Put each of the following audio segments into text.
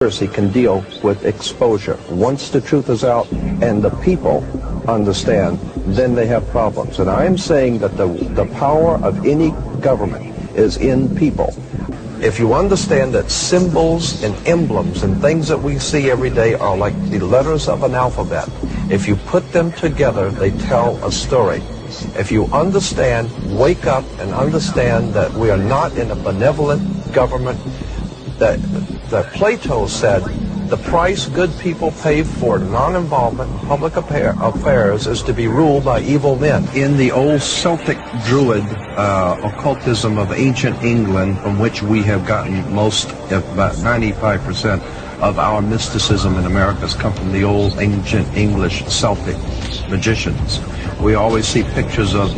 Conspiracy can deal with exposure. Once the truth is out and the people understand, then they have problems. And I am saying that the power of any government is in people. If you understand that symbols and emblems and things that we see every day are like the letters of an alphabet, if you put them together, they tell a story. If you understand, wake up and understand that we are not in a benevolent government, that Plato said the price good people pay for non-involvement in public affairs is to be ruled by evil men. In the old Celtic Druid occultism of ancient England, from which we have gotten most, about 95% of our mysticism in America has come from the old ancient English Celtic magicians. We always see pictures of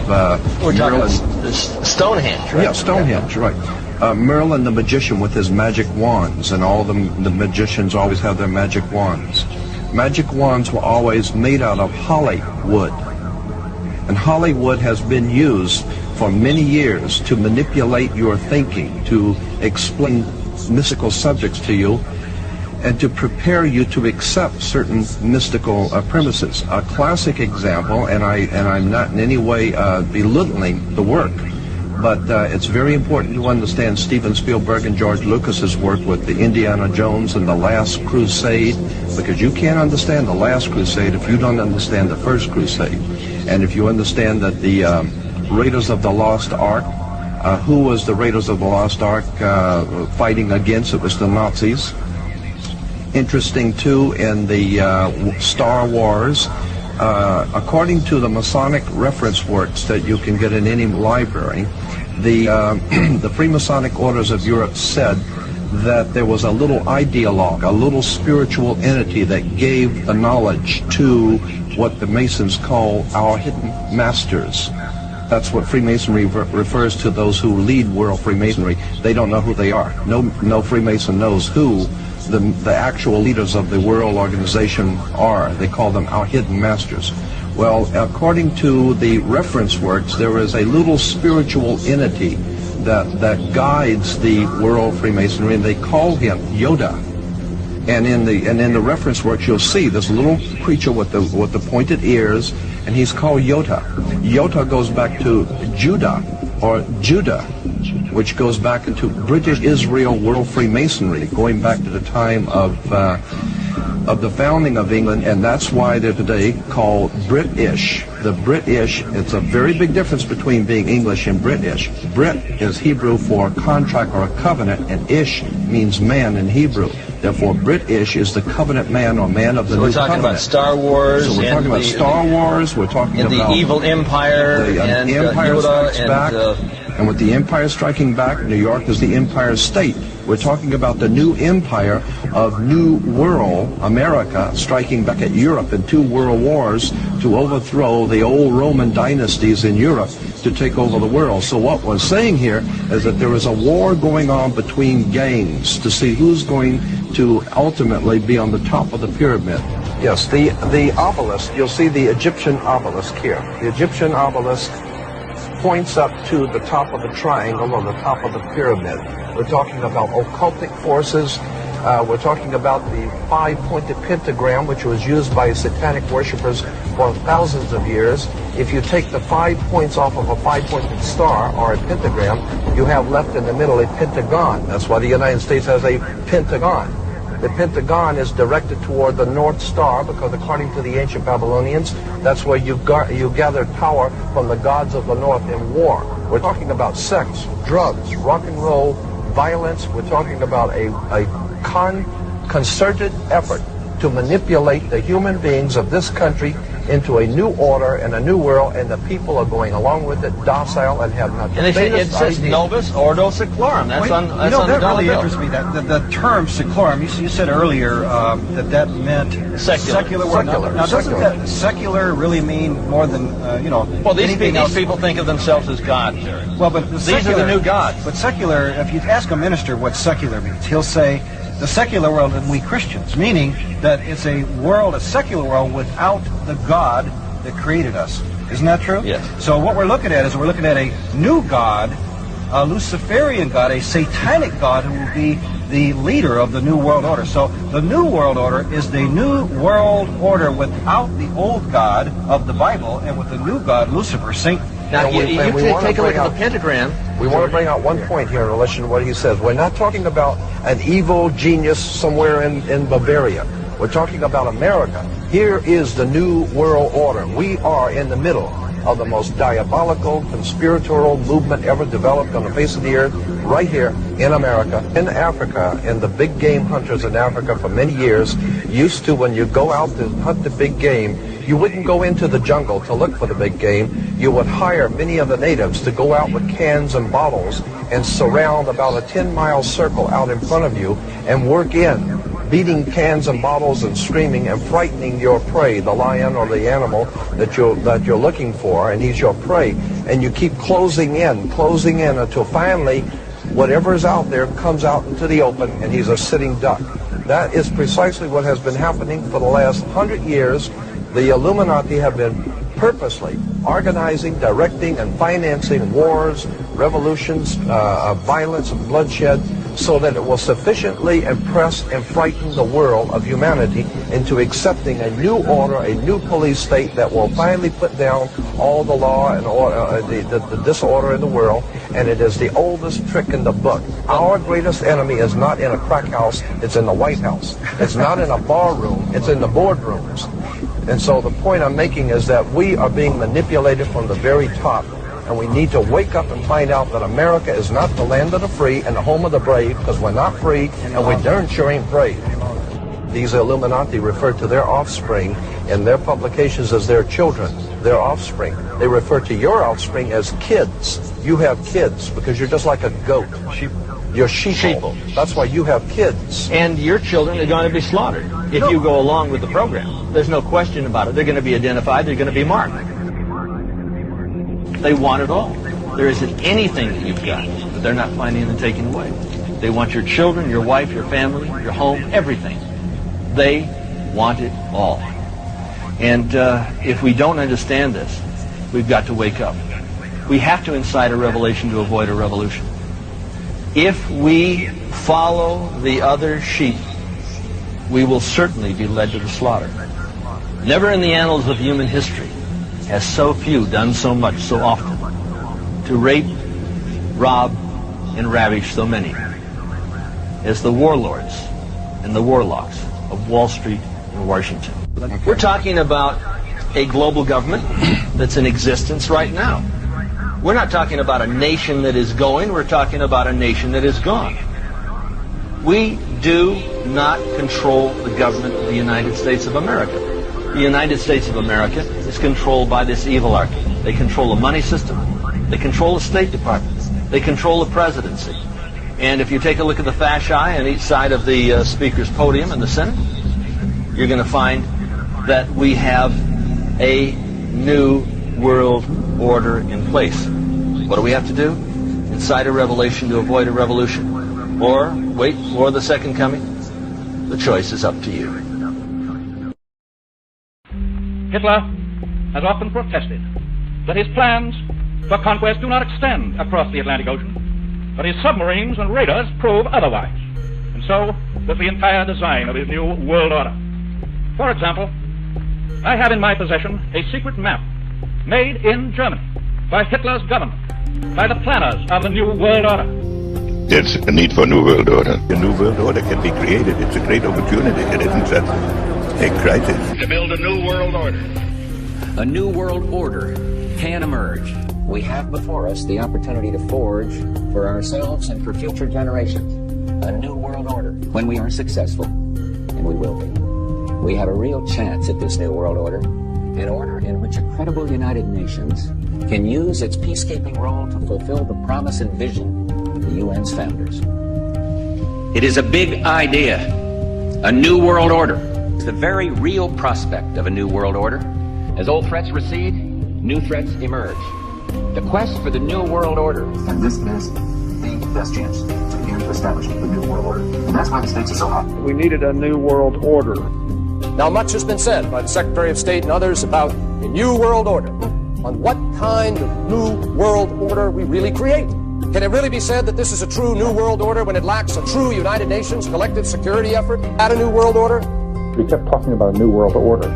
we're talking about Stonehenge, right? Yeah, Stonehenge, right. Merlin the magician with his magic wands, and all the magicians always have their magic wands. Magic wands were always made out of holly wood. And holly wood has been used for many years to manipulate your thinking, to explain mystical subjects to you, and to prepare you to accept certain mystical premises. A classic example, and I'm not in any way belittling the work, but it's very important to understand Steven Spielberg and George Lucas's work with the Indiana Jones and the Last Crusade, because you can't understand the Last Crusade if you don't understand the First Crusade. And if you understand that the Raiders of the Lost Ark, who was the Raiders of the Lost Ark fighting against? It was the Nazis. Interesting too, in the Star Wars, according to the Masonic reference works that you can get in any library, the Freemasonic Orders of Europe said that there was a little ideologue, a little spiritual entity that gave the knowledge to what the Masons call our hidden masters. That's what Freemasonry refers to, those who lead world Freemasonry. They don't know who they are. No Freemason knows who the actual leaders of the world organization are. They call them our hidden masters. Well, according to the reference works, there is a little spiritual entity that guides the world Freemasonry, and they call him Yoda. And in the reference works, you'll see this little creature with the pointed ears, and he's called Yoda. Yoda goes back to Judah, or Judah, which goes back into British Israel World Freemasonry, going back to the time of the founding of England, and that's why they're today called British. The British, it's a very big difference between being English and British. Brit is Hebrew for contract or a covenant, and ish means man in Hebrew. Therefore, British is the covenant man or man of the new covenant. So we're talking about Star Wars. So we're talking about Star Wars. We're talking about the evil empire, and Empire Yoda, Strikes Back. And with the Empire striking back, New York is the Empire State. We're talking about the new empire of New World America striking back at Europe in 2 world wars to overthrow the old Roman dynasties in Europe to take over the world. So what we're saying here is that there is a war going on between gangs to see who's going to ultimately be on the top of the pyramid. Yes, the obelisk, you'll see the Egyptian obelisk here. The Egyptian obelisk points up to the top of the triangle or the top of the pyramid. We're talking about occultic forces. We're talking about the 5-pointed pentagram, which was used by satanic worshippers for thousands of years. If you take the 5 points off of a 5-pointed star or a pentagram, you have left in the middle a pentagon. That's why the United States has a pentagon. The pentagon is directed toward the North Star because, according to the ancient Babylonians, that's where you gathered power from the gods of the North in war. We're talking about sex, drugs, rock and roll, violence. We're talking about a concerted effort to manipulate the human beings of this country into a new order and a new world, and the people are going along with it, docile, and have not. And it says Novus Ordo Seclorum. That's on the that dollar really bill. interests me. That the term seclorum. You said earlier that meant secular. Now, doesn't that secular really mean more than Well, these people think of themselves as gods. Well, but these are the new gods. But secular. If you ask a minister what secular means, he'll say the secular world and we Christians, meaning that it's a secular world without the God that created us. Isn't that true? Yes. So what we're looking at is a new God, a Luciferian God, a satanic God who will be the leader of the New World Order. So the New World Order is the New World Order without the old God of the Bible and with the new God, Lucifer, Satan. Now, you take a look at the pentagram. We want to bring out one point here in relation to what he says. We're not talking about an evil genius somewhere in Bavaria. We're talking about America. Here is the New World Order. We are in the middle of the most diabolical, conspiratorial movement ever developed on the face of the earth, right here in America. In Africa, and the big game hunters in Africa for many years used to, when you go out to hunt the big game, you wouldn't go into the jungle to look for the big game. You would hire many of the natives to go out with cans and bottles and surround about a 10-mile circle out in front of you and work in, beating cans and bottles and screaming and frightening your prey, the lion or the animal that you're looking for, and he's your prey. And you keep closing in until finally whatever is out there comes out into the open and he's a sitting duck. That is precisely what has been happening for the last 100 years. The Illuminati have been purposely organizing, directing, and financing wars, revolutions, violence, and bloodshed, so that it will sufficiently impress and frighten the world of humanity into accepting a new order, a new police state that will finally put down all the law and order, the disorder in the world. And it is the oldest trick in the book. Our greatest enemy is not in a crack house, it's in the White House. It's not in a bar room, it's in the boardrooms. And so the point I'm making is that we are being manipulated from the very top. And we need to wake up and find out that America is not the land of the free and the home of the brave, because we're not free and we darn sure ain't brave. These Illuminati refer to their offspring in their publications as their children, their offspring. They refer to your offspring as kids. You have kids because you're just like a goat. You're sheeple. That's why you have kids. And your children are going to be slaughtered if you go along with the program. There's no question about it. They're going to be identified. They're going to be marked. They want it all. There isn't anything that you've got that they're not finding and taking away. They want your children, your wife, your family, your home, everything. They want it all. And if we don't understand this, we've got to wake up. We have to incite a revelation to avoid a revolution. If we follow the other sheep, we will certainly be led to the slaughter. Never in the annals of human history has so few done so much so often to rape, rob, and ravish so many as the warlords and the warlocks of Wall Street and Washington. We're talking about a global government that's in existence right now. We're not talking about a nation that is going, we're talking about a nation that is gone. We do not control the government of the United States of America. The United States of America is controlled by this evil arc. They control the money system. They control the State Department. They control the presidency. And if you take a look at the fasci on each side of the Speaker's podium in the Senate, you're going to find that we have a new world order in place. What do we have to do? Incite a revelation to avoid a revolution. Or wait for the second coming. The choice is up to you. Hitler has often protested that his plans for conquest do not extend across the Atlantic Ocean, but his submarines and raiders prove otherwise, and so does the entire design of his new world order. For example, I have in my possession a secret map made in Germany by Hitler's government, by the planners of the new world order. There's a need for a new world order. A new world order can be created. It's a great opportunity. It isn't just a crisis. To build a new world order. A new world order can emerge. We have before us the opportunity to forge for ourselves and for future generations a new world order. When we are successful, and we will be, we have a real chance at this new world order, an order in which a credible United Nations can use its peacekeeping role to fulfill the promise and vision of the UN's founders. It is a big idea, a new world order. It's the very real prospect of a new world order. As old threats recede, new threats emerge. The quest for the new world order. And this is the best chance to begin to establish the new world order. And that's why the stakes are so high. We needed a new world order. Now, much has been said by the Secretary of State and others about a new world order, on what kind of new world order we really create. Can it really be said that this is a true New World Order when it lacks a true United Nations collective security effort at a New World Order? We kept talking about a New World Order,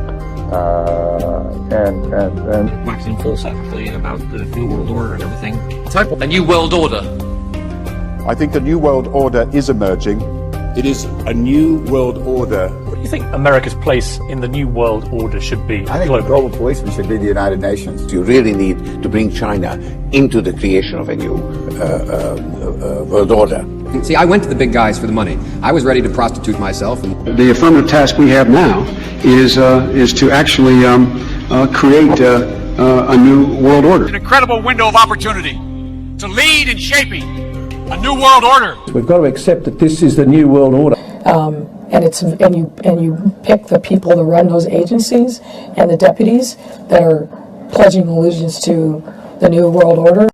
and waxing philosophically about the New World Order and everything. A New World Order. I think the New World Order is emerging. It is a New World Order. What do you think America's place in the New World Order should be? I think the global policeman should be the United Nations. You really need to bring China into the creation of a new world order. See, I went to the big guys for the money. I was ready to prostitute myself. And the affirmative task we have now is to actually create a new world order. An incredible window of opportunity to lead in shaping a new world order. We've got to accept that this is the new world order. And you pick the people to run those agencies and the deputies that are pledging allegiance to the new world order.